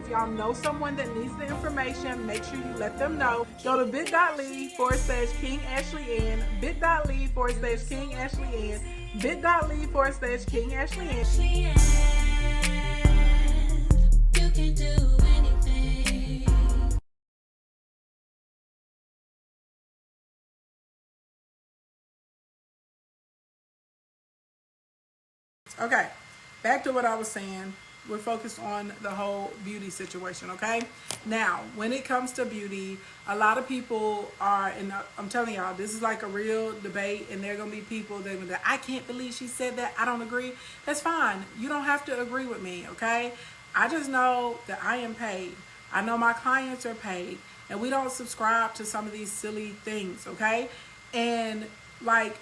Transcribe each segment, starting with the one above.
If y'all know someone that needs the information, make sure you let them know. Go to bit.ly/King Ashley Ann, bit.ly/King Ashley Ann, bit.ly/King Ashley Ann. You can do anything. Okay, back to what I was saying. We're focused on the whole beauty situation, okay? Now, when it comes to beauty, a lot of people are, and I'm telling y'all, this is like a real debate, and there are going to be people that will be like, I can't believe she said that, I don't agree. That's fine. You don't have to agree with me, okay? I just know that I am paid. I know my clients are paid, and we don't subscribe to some of these silly things, okay? And like,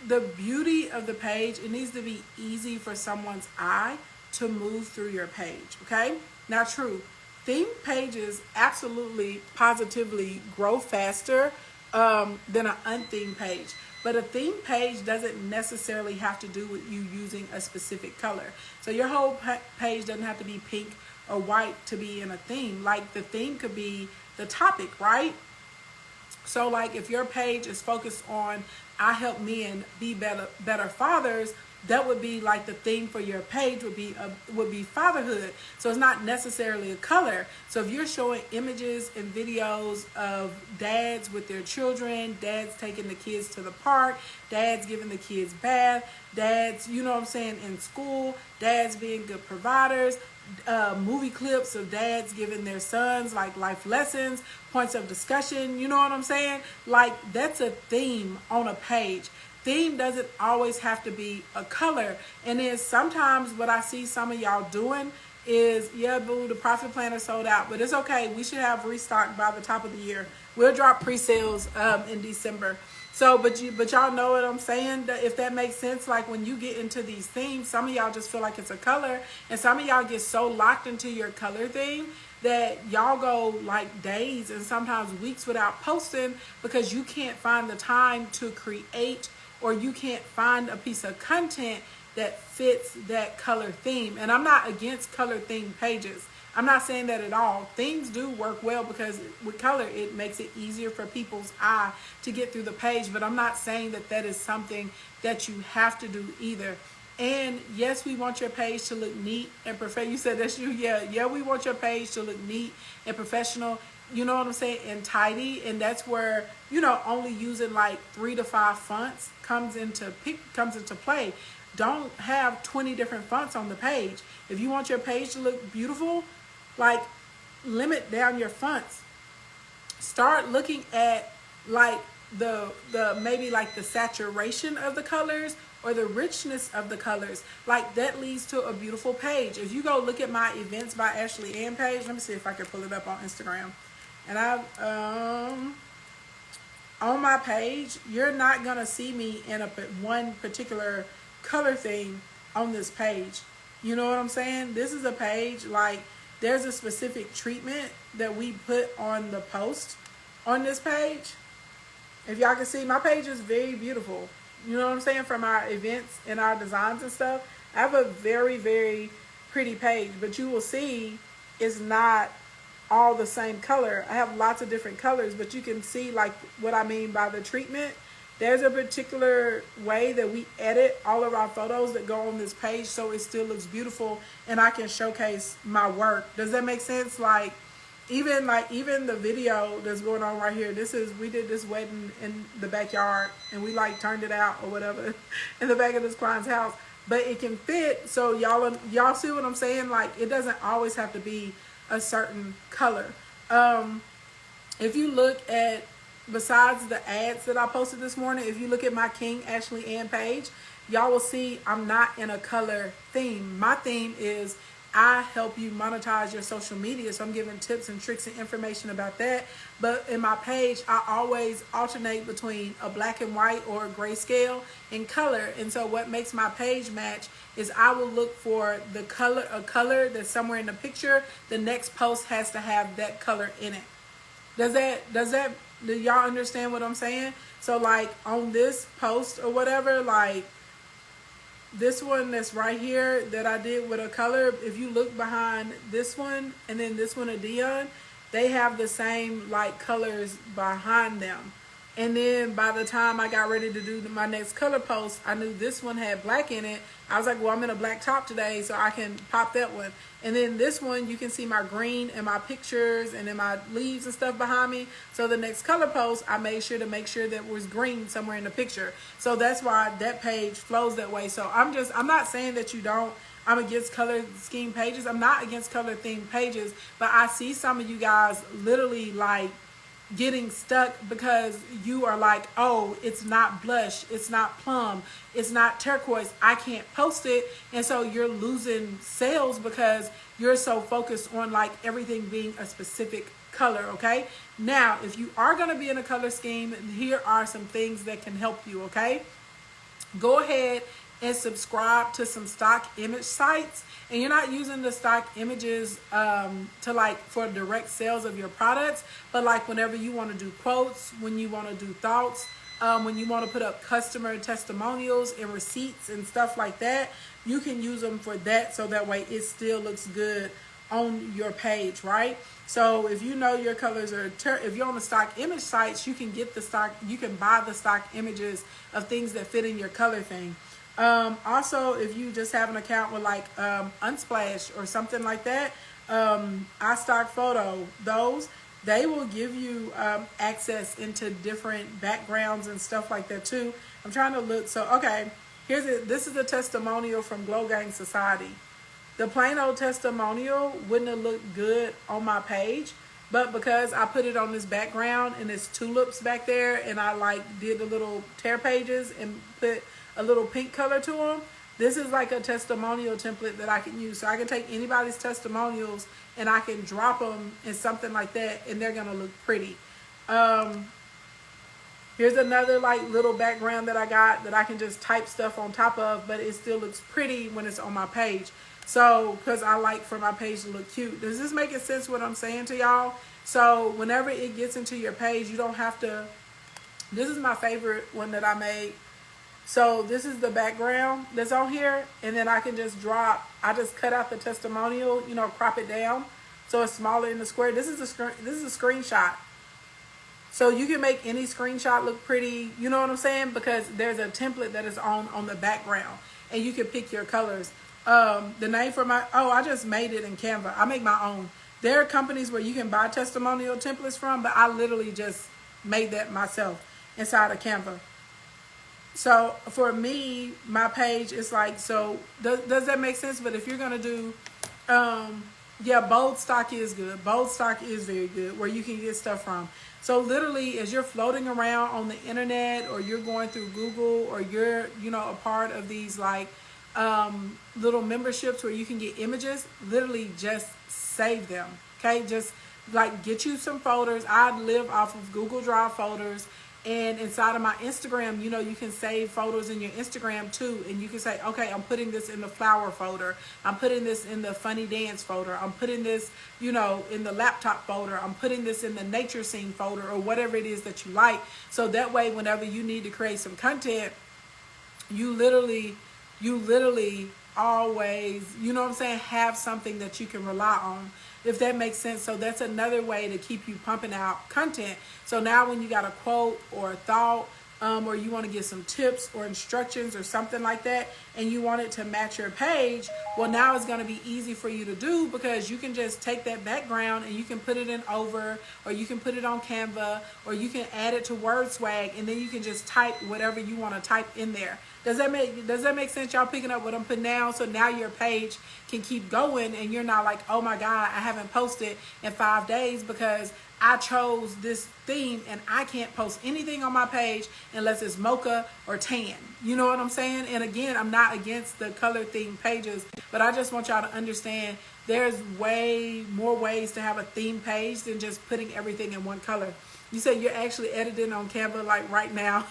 the beauty of the page, it needs to be easy for someone's eye to move through your page, okay? Now, true, theme pages absolutely, positively grow faster than an unthemed page. But a theme page doesn't necessarily have to do with you using a specific color. So your whole page doesn't have to be pink or white to be in a theme. Like, the theme could be the topic, right? So like, if your page is focused on I help men be better fathers, that would be like the theme for your page would be fatherhood. So it's not necessarily a color. So if you're showing images and videos of dads with their children, dads taking the kids to the park, dads giving the kids bath, dads, you know what I'm saying, in school, dads being good providers, movie clips of dads giving their sons like life lessons, points of discussion, you know what I'm saying? Like, that's a theme on a page. Theme doesn't always have to be a color. And then sometimes what I see some of y'all doing is, yeah, boo, the profit planner sold out, but it's okay. We should have restock by the top of the year. We'll drop pre-sales in December. So, but y'all know what I'm saying, that if that makes sense. Like, when you get into these themes, some of y'all just feel like it's a color, and some of y'all get so locked into your color theme that y'all go like days and sometimes weeks without posting because you can't find the time to create, or you can't find a piece of content that fits that color theme. And I'm not against color theme pages. I'm not saying that at all. Themes do work well because with color, it makes it easier for people's eye to get through the page. But I'm not saying that that is something that you have to do either. And yes, we want your page to look neat and professional. You said that's you. Yeah, we want your page to look neat and professional. You know what I'm saying? And tidy. And that's where, you know, only using like 3 to 5 fonts comes into play. Don't have 20 different fonts on the page. If you want your page to look beautiful, like, limit down your fonts. Start looking at like the maybe like the saturation of the colors or the richness of the colors. Like, that leads to a beautiful page. If you go look at my Events by Ashley Ann page, let me see if I can pull it up on Instagram. And on my page, you're not gonna see me in one particular color theme on this page. You know what I'm saying? This is a page, like, there's a specific treatment that we put on the post on this page. If y'all can see, my page is very beautiful. You know what I'm saying? From our events and our designs and stuff. I have a very, very pretty page, but you will see it's not all the same color. I have lots of different colors, but you can see like what I mean by the treatment. There's a particular way that we edit all of our photos that go on this page so it still looks beautiful and I can showcase my work. Does that make sense? Like, even the video that's going on right here, we did this wedding in the backyard and we like turned it out or whatever in the back of this client's house, but it can fit. So y'all see what I'm saying? Like, it doesn't always have to be a certain color. If you look at, besides the ads that I posted this morning, if you look at my King Ashley Ann page, y'all will see I'm not in a color theme. My theme is I help you monetize your social media. So I'm giving tips and tricks and information about that. But in my page, I always alternate between a black and white or a grayscale and color. And so what makes my page match is I will look for a color that's somewhere in the picture. The next post has to have that color in it. Do y'all understand what I'm saying? So like on this post or whatever, like this one that's right here that I did with a color, if you look behind this one and then this one of Dion, they have the same like colors behind them. And then by the time I got ready to do my next color post, I knew this one had black in it. I was like, well, I'm in a black top today, so I can pop that one. And then this one, you can see my green and my pictures and then my leaves and stuff behind me. So the next color post, I made sure to make sure that was green somewhere in the picture. So that's why that page flows that way. So I'm not saying that you don't. I'm against color scheme pages. I'm not against color themed pages, but I see some of you guys literally like getting stuck because you are like, oh, it's not blush, it's not plum, it's not turquoise, I can't post it. And so you're losing sales because you're so focused on like everything being a specific color. Okay, now if you are going to be in a color scheme, here are some things that can help you. Okay, go ahead and subscribe to some stock image sites. And you're not using the stock images to like for direct sales of your products, but like whenever you want to do quotes, when you want to do thoughts, when you want to put up customer testimonials and receipts and stuff like that, you can use them for that, so that way it still looks good on your page, right? So if you know your colors are, if you're on the stock image sites, you can get the stock, you can buy the stock images of things that fit in your color thing. Also, if you just have an account with like Unsplash or something like that, iStock Photo, those, they will give you access into different backgrounds and stuff like that too. I'm trying to look. So, okay, here's it. This is a testimonial from Glow Gang Society. The plain old testimonial wouldn't have looked good on my page, but because I put it on this background and it's tulips back there, and I like did the little tear pages and put a little pink color to them, this is like a testimonial template that I can use. So I can take anybody's testimonials and I can drop them in something like that, and they're gonna look pretty. Here's another like little background that I got that I can just type stuff on top of, but it still looks pretty when it's on my page. So, because I like for my page to look cute. Does this make sense what I'm saying to y'all? So whenever it gets into your page, you don't have to, this is my favorite one that I made. So this is the background that's on here, and then I can just drop, I just cut out the testimonial, you know, crop it down so it's smaller in the square. This is a screenshot. So you can make any screenshot look pretty, you know what I'm saying? Because there's a template that is on the background, and you can pick your colors. The name for my, oh, I just made it in Canva. I make my own. There are companies where you can buy testimonial templates from, but I literally just made that myself inside of Canva. So for me, my page is like, so does that make sense? But if you're going to do, yeah, bold stock is good. Bold stock is very good where you can get stuff from. So literally as you're floating around on the internet, or you're going through Google, or you're, you know, a part of these like little memberships where you can get images, literally just save them. Okay. Just like get you some folders. I live off of Google Drive folders. And inside of my Instagram, you know, you can save photos in your Instagram too. And you can say, okay, I'm putting this in the flower folder. I'm putting this in the funny dance folder. I'm putting this, you know, in the laptop folder. I'm putting this in the nature scene folder, or whatever it is that you like. So that way, whenever you need to create some content, you literally always, you know what I'm saying, have something that you can rely on, if that makes sense. So that's another way to keep you pumping out content. So now when you got a quote or a thought, or you want to get some tips or instructions or something like that, and you want it to match your page, well, now it's going to be easy for you to do, because you can just take that background and you can put it in Over, or you can put it on Canva, or you can add it to WordSwag, and then you can just type whatever you want to type in there. Does that make sense? Y'all picking up what I'm putting down? So now your page can keep going, and you're not like, oh my God, I haven't posted in 5 days because I chose this theme and I can't post anything on my page unless it's mocha or tan. You know what I'm saying? And again, I'm not against the color theme pages, but I just want y'all to understand there's way more ways to have a theme page than just putting everything in one color. You say you're actually editing on Canva like right now.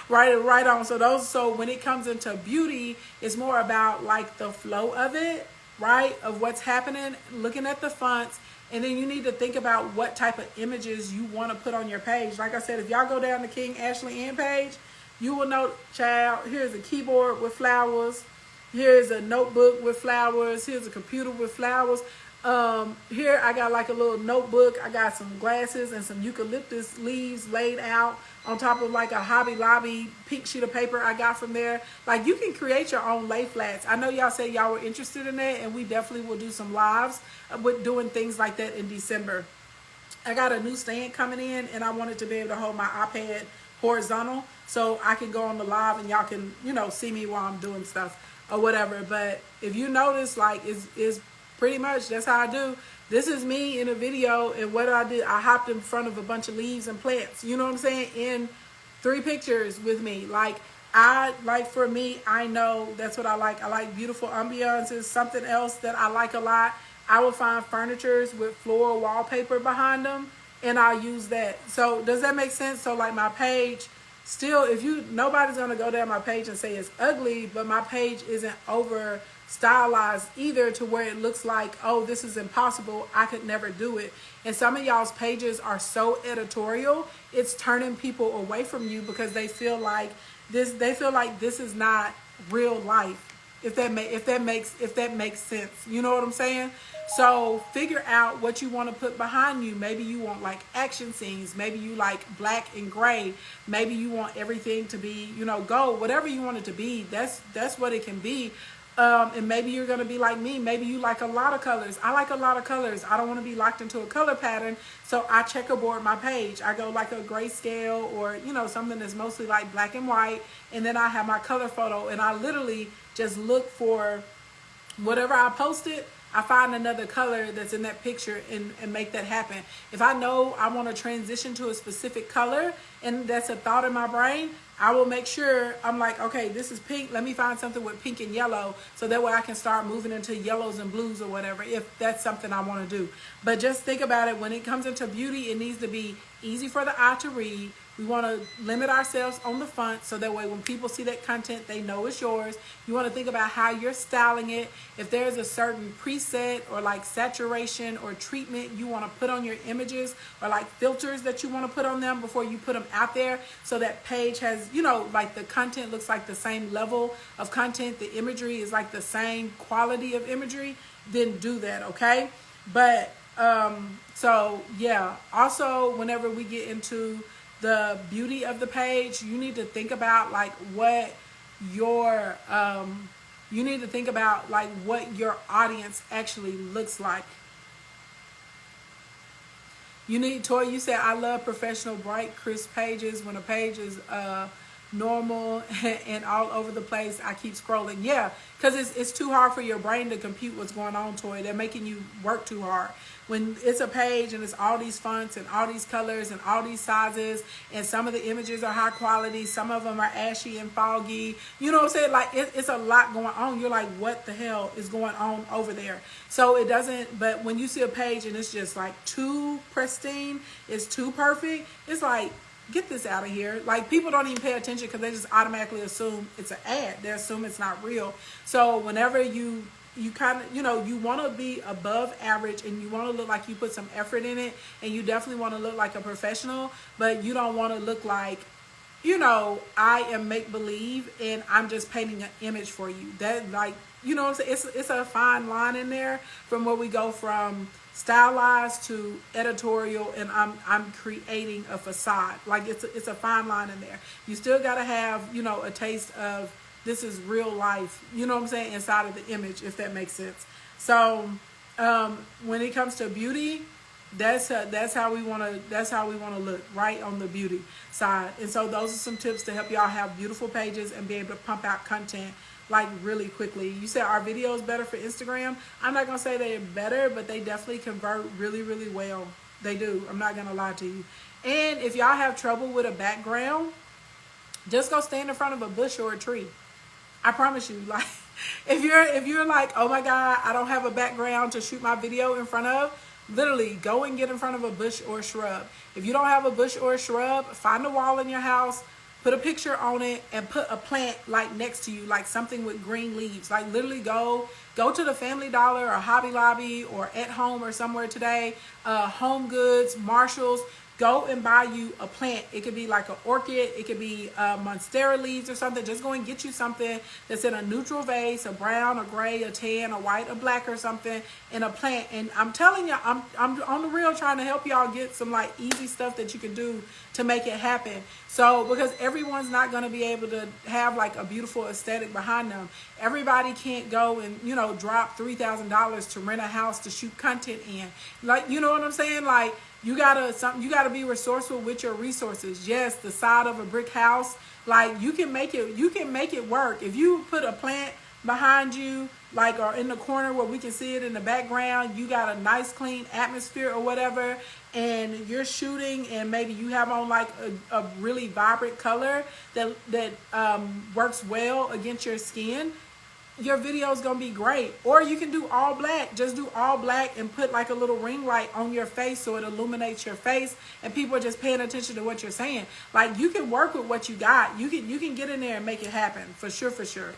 right on. So when it comes into beauty, it's more about like the flow of it, right? Of what's happening, looking at the fonts. And then you need to think about what type of images you want to put on your page. Like I said, if y'all go down the King Ashley Ann page, you will know, child, here's a keyboard with flowers. Here's a notebook with flowers. Here's a computer with flowers. Here I got like a little notebook. I got some glasses and some eucalyptus leaves laid out on top of like a Hobby Lobby pink sheet of paper I got from there. Like, you can create your own lay flats. I know y'all said y'all were interested in that, and we definitely will do some lives with doing things like that in December. I got a new stand coming in, and I wanted to be able to hold my iPad horizontal so I can go on the live and y'all can, you know, see me while I'm doing stuff or whatever. But if you notice, like, is pretty much that's how I do. This is me in a video, and what I did, I hopped in front of a bunch of leaves and plants, you know what I'm saying, in 3 pictures with me. Like, for me, I know that's what I like. I like beautiful ambiances. Something else that I like a lot, I will find furnitures with floral wallpaper behind them, and I'll use that. So does that make sense? So like my page, still, nobody's gonna go down my page and say it's ugly, but my page isn't over stylized either to where it looks like, oh, this is impossible, I could never do it. And some of y'all's pages are so editorial, it's turning people away from you because they feel like this is not real life. If that makes sense, you know what I'm saying? So figure out what you want to put behind you. Maybe you want like action scenes. Maybe you like black and gray. Maybe you want everything to be, you know, gold. Whatever you want it to be, that's what it can be. And maybe you're going to be like me. Maybe you like a lot of colors. I like a lot of colors. I don't want to be locked into a color pattern. So I checkerboard my page. I go like a grayscale or, you know, something that's mostly like black and white. And then I have my color photo, and I literally just look for whatever I posted. I find another color that's in that picture and make that happen. If I know I want to transition to a specific color and that's a thought in my brain, I will make sure I'm like, okay, this is pink. Let me find something with pink and yellow so that way I can start moving into yellows and blues or whatever, if that's something I want to do. But just think about it. When it comes into beauty, it needs to be easy for the eye to read. We want to limit ourselves on the font so that way when people see that content, they know it's yours. You want to think about how you're styling it. If there's a certain preset or like saturation or treatment you want to put on your images, or like filters that you want to put on them before you put them out there, so that page has, you know, like the content looks like the same level of content, the imagery is like the same quality of imagery, then do that, okay? But so yeah, also whenever we get into the beauty of the page, you need to think about like what your what your audience actually looks like. You need, Toy, you said, I love professional, bright, crisp pages. When a page is normal and all over the place, I keep scrolling. Yeah, because it's too hard for your brain to compute what's going on, Toy. They're making you work too hard. When it's a page and it's all these fonts and all these colors and all these sizes, and some of the images are high quality, some of them are ashy and foggy, you know what I'm saying? Like, it's a lot going on. You're like, what the hell is going on over there? So it doesn't, but when you see a page and it's just like too pristine, it's too perfect, it's like, get this out of here. Like, people don't even pay attention because they just automatically assume it's an ad. They assume it's not real. So whenever you kind of, you know, you want to be above average and you want to look like you put some effort in it, and you definitely want to look like a professional, but you don't want to look like, you know, I am make-believe and I'm just painting an image for you. That, like, you know what I'm saying? It's a fine line in there from where we go from stylized to editorial, and I'm creating a facade. Like, it's a fine line in there. You still got to have, you know, a taste of this is real life, you know what I'm saying, inside of the image, if that makes sense. So when it comes to beauty, that's how we want to look, right, on the beauty side. And so those are some tips to help y'all have beautiful pages and be able to pump out content like really quickly. You said, are videos better for Instagram? I'm not gonna say they're better, but they definitely convert really, really well. They do. I'm not gonna lie to you. And if y'all have trouble with a background, just go stand in front of a bush or a tree. I promise you, like, if you're like, oh my God, I don't have a background to shoot my video in front of, literally go and get in front of a bush or a shrub. If you don't have a bush or a shrub, find a wall in your house, put a picture on it, and put a plant like next to you, like something with green leaves. Like, literally go to the Family Dollar or Hobby Lobby or At Home or somewhere today, Home Goods, Marshalls. go and buy you a plant. It could be like an orchid, it could be monstera leaves or something. Just go and get you something that's in a neutral vase, a brown, a gray, a tan, a white, a black or something, and a plant. And I'm telling you, I'm on the real trying to help y'all get some like easy stuff that you can do to make it happen. So because everyone's not going to be able to have like a beautiful aesthetic behind them. Everybody can't go and, you know, drop $3,000 to rent a house to shoot content in. Like, you know what I'm saying? Like, you gotta be resourceful with your resources. Yes, the side of a brick house, like you can make it work. If you put a plant behind you, like, or in the corner where we can see it in the background, you got a nice clean atmosphere or whatever, and you're shooting, and maybe you have on like a really vibrant color that works well against your skin, your video is gonna be great. Or you can do all black. Just do all black and put like a little ring light on your face so it illuminates your face, and people are just paying attention to what you're saying. Like, you can work with what you got. You can get in there and make it happen for sure.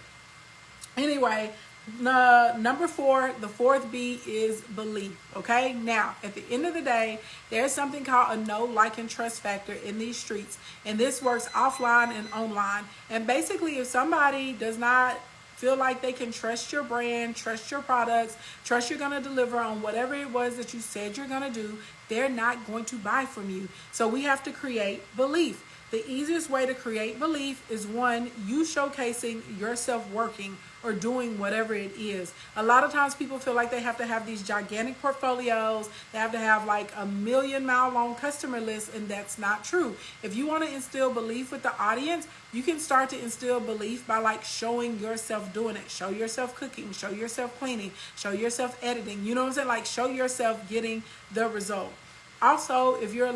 Anyway, number 4, the 4th B is belief. Okay, now at the end of the day, there's something called a know, like, and trust factor in these streets, and this works offline and online. And basically, if somebody does not feel like they can trust your brand, trust your products, trust you're going to deliver on whatever it was that you said you're going to do, they're not going to buy from you. So we have to create belief. The easiest way to create belief is, one, you showcasing yourself working or doing whatever it is. A lot of times people feel like they have to have these gigantic portfolios, they have to have like a 1,000,000-mile long customer list, and that's not true. If you want to instill belief with the audience, you can start to instill belief by like showing yourself doing it. Show yourself cooking, show yourself cleaning, show yourself editing. You know what I'm saying? Like, show yourself getting the result. Also, if you're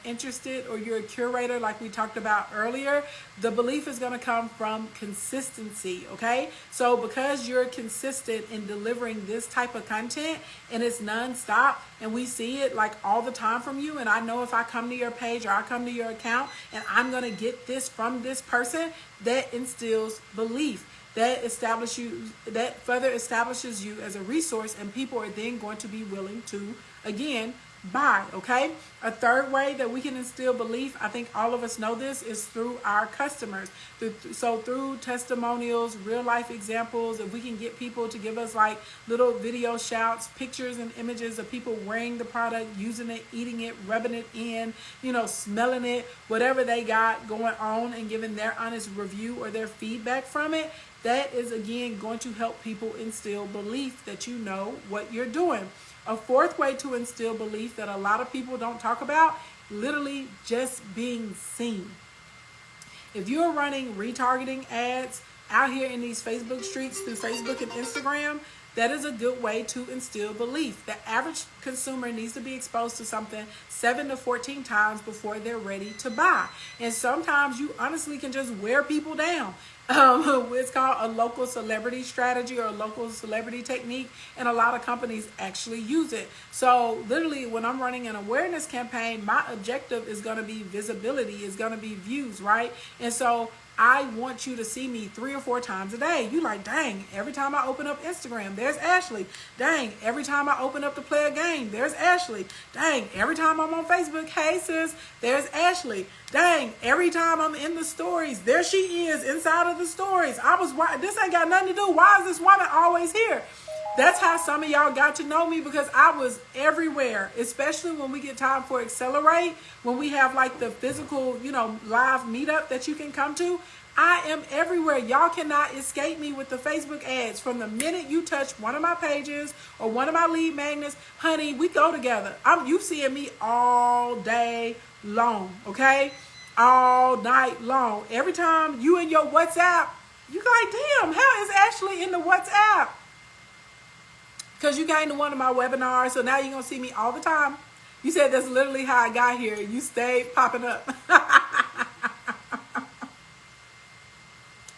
interested, or you're a curator like we talked about earlier, the belief is going to come from consistency. Okay, so because you're consistent in delivering this type of content, and it's nonstop, and we see it like all the time from you, and I know if I come to your page or I come to your account and I'm going to get this from this person, that instills belief. That further establishes you as a resource, and people are then going to be willing to, again, buy. Okay, a third way that we can instill belief, I think all of us know this, is through our customers. So through testimonials, real life examples. If we can get people to give us like little video shouts, pictures and images of people wearing the product, using it, eating it, rubbing it in, you know, smelling it, whatever they got going on, and giving their honest review or their feedback from it, that is again going to help people instill belief that you know what you're doing. A fourth way to instill belief that a lot of people don't talk about, literally just being seen. If you're running retargeting ads out here in these Facebook streets through Facebook and Instagram, that is a good way to instill belief. The average consumer needs to be exposed to something 7 to 14 times before they're ready to buy. And sometimes you honestly can just wear people down. It's called a local celebrity strategy or a local celebrity technique, and a lot of companies actually use it. So literally, when I'm running an awareness campaign, my objective is going to be visibility, is going to be views, right? And so I want you to see me 3 or 4 times a day. You like, dang, every time I open up Instagram, there's Ashley. Dang, every time I open up to play a game, there's Ashley. Dang, every time I'm on Facebook, hey sis, there's Ashley. Dang, every time I'm in the stories, there she is inside of the stories. This ain't got nothing to do. Why is this woman always here? That's how some of y'all got to know me, because I was everywhere, especially when we get time for Accelerate, when we have like the physical, you know, live meetup that you can come to. I am everywhere. Y'all cannot escape me with the Facebook ads. From the minute you touch one of my pages or one of my lead magnets, honey, we go together. You seeing me all day long, okay? All night long. Every time you in your WhatsApp, you like, damn, how is Ashley in the WhatsApp? Because you came to one of my webinars, so now you're going to see me all the time. You said that's literally how I got here. You stayed popping up.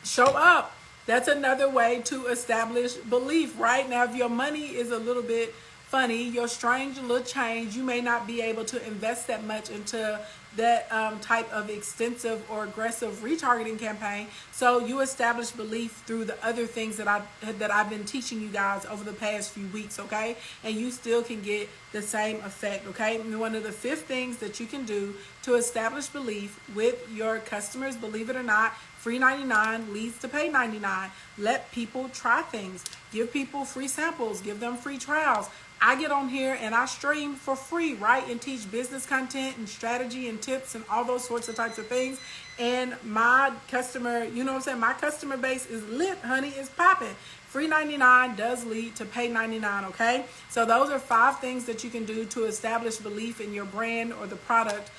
Show up. That's another way to establish belief, right? Now, if your money is a little bit funny, your strange little change, you may not be able to invest that much into that type of extensive or aggressive retargeting campaign. So you establish belief through the other things that I've been teaching you guys over the past few weeks, okay? And you still can get the same effect, okay? And one of the 5th things that you can do to establish belief with your customers, believe it or not, free 99 leads to pay 99. Let people try things. Give people free samples. Give them free trials. I get on here and I stream for free, right? And teach business content and strategy and tips and all those sorts of types of things. And my customer, you know what I'm saying? My customer base is lit, honey. It's popping. Free 99 does lead to pay 99, okay? So those are 5 things that you can do to establish belief in your brand or the product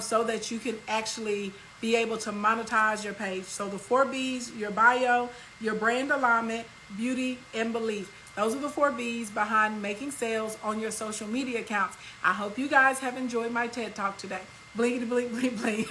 so that you can actually be able to monetize your page. So the 4B's, your bio, your brand alignment, beauty, and belief. Those are the 4B's behind making sales on your social media accounts. I hope you guys have enjoyed my TED Talk today. Blinkety, blink, blink, blink.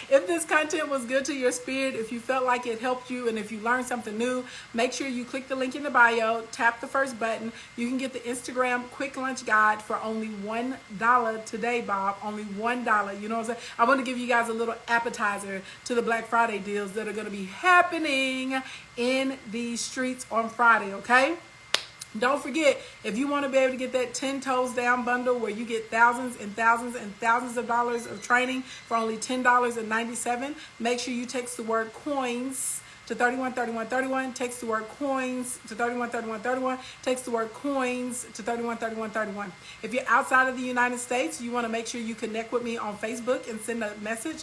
If this content was good to your spirit, if you felt like it helped you, and if you learned something new, make sure you click the link in the bio, tap the first button. You can get the Instagram quick lunch guide for only $1 today, Bob. Only $1. You know what I'm saying? I want to give you guys a little appetizer to the Black Friday deals that are going to be happening in these streets on Friday, okay? Don't forget, if you want to be able to get that 10 toes down bundle where you get thousands and thousands and thousands of dollars of training for only $10.97, make sure you text the word coins to 313131. Text the word coins to 313131. Text the word coins to 313131. If you're outside of the United States, you want to make sure you connect with me on Facebook and send a message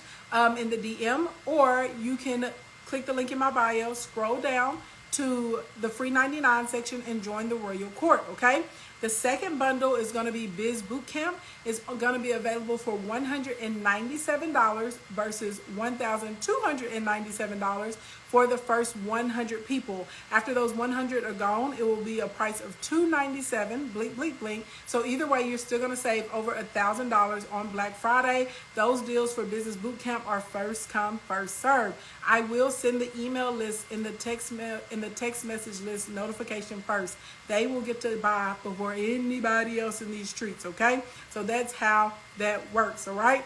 in the DM, or you can click the link in my bio, scroll down to the free 99 section and join the Royal Court, okay? The second bundle is going to be Biz Bootcamp. It's going to be available for $197 versus $1,297 for the first 100 people. After those 100 are gone, it will be a price of $297, blink, blink, blink. So either way, you're still going to save over $1,000 on Black Friday. Those deals for Business Bootcamp are first come, first serve. I will send the email list in the text message list notification first. They will get to buy before anybody else in these streets, okay? So that's how that works, all right?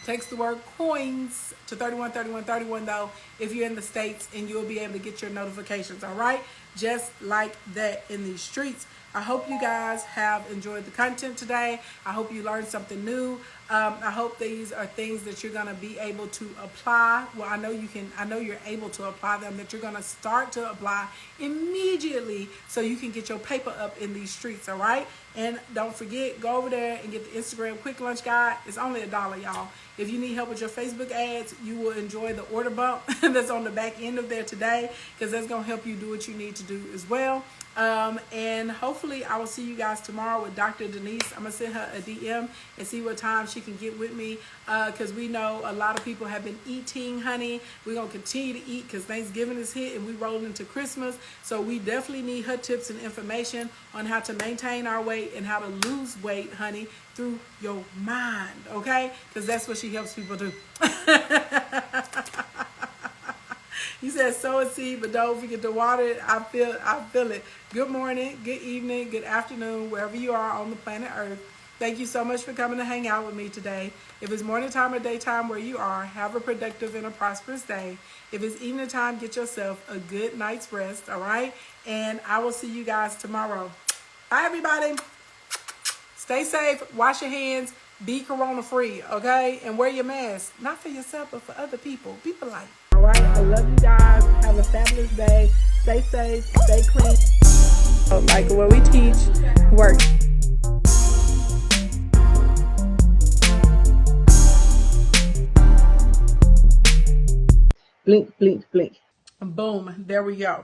Text the word coins to 313131 though if you're in the States, and you'll be able to get your notifications, all right? Just like that in these streets. I hope you guys have enjoyed the content today. I hope you learned something new. I hope these are things that you're going to be able to apply. Well, I know you're able to apply them, that you're going to start to apply immediately so you can get your paper up in these streets, all right? And don't forget, go over there and get the Instagram quick lunch guide. It's only $1, y'all. If you need help with your Facebook ads, you will enjoy the order bump that's on the back end of there today, because that's going to help you do what you need to do as well. And hopefully I will see you guys tomorrow with Dr. Denise. I'm going to send her a DM and see what time she can get with me, because we know a lot of people have been eating, honey. We're going to continue to eat because Thanksgiving is hit and we roll into Christmas. So we definitely need her tips and information on how to maintain our weight and how to lose weight, honey, through your mind, okay? Because that's what she helps people do. You said sow a seed, but don't forget to water it. I feel it. Good morning, good evening, good afternoon, wherever you are on the planet Earth. Thank you so much for coming to hang out with me today. If it's morning time or daytime where you are, have a productive and a prosperous day. If it's evening time, get yourself a good night's rest, all right? And I will see you guys tomorrow. Bye, everybody. Stay safe, wash your hands, be corona-free, okay? And wear your mask, not for yourself, but for other people. Be polite. All right, I love you guys. Have a fabulous day. Stay safe, stay clean. Like what we teach, work. Blink, blink, blink. Boom, there we go.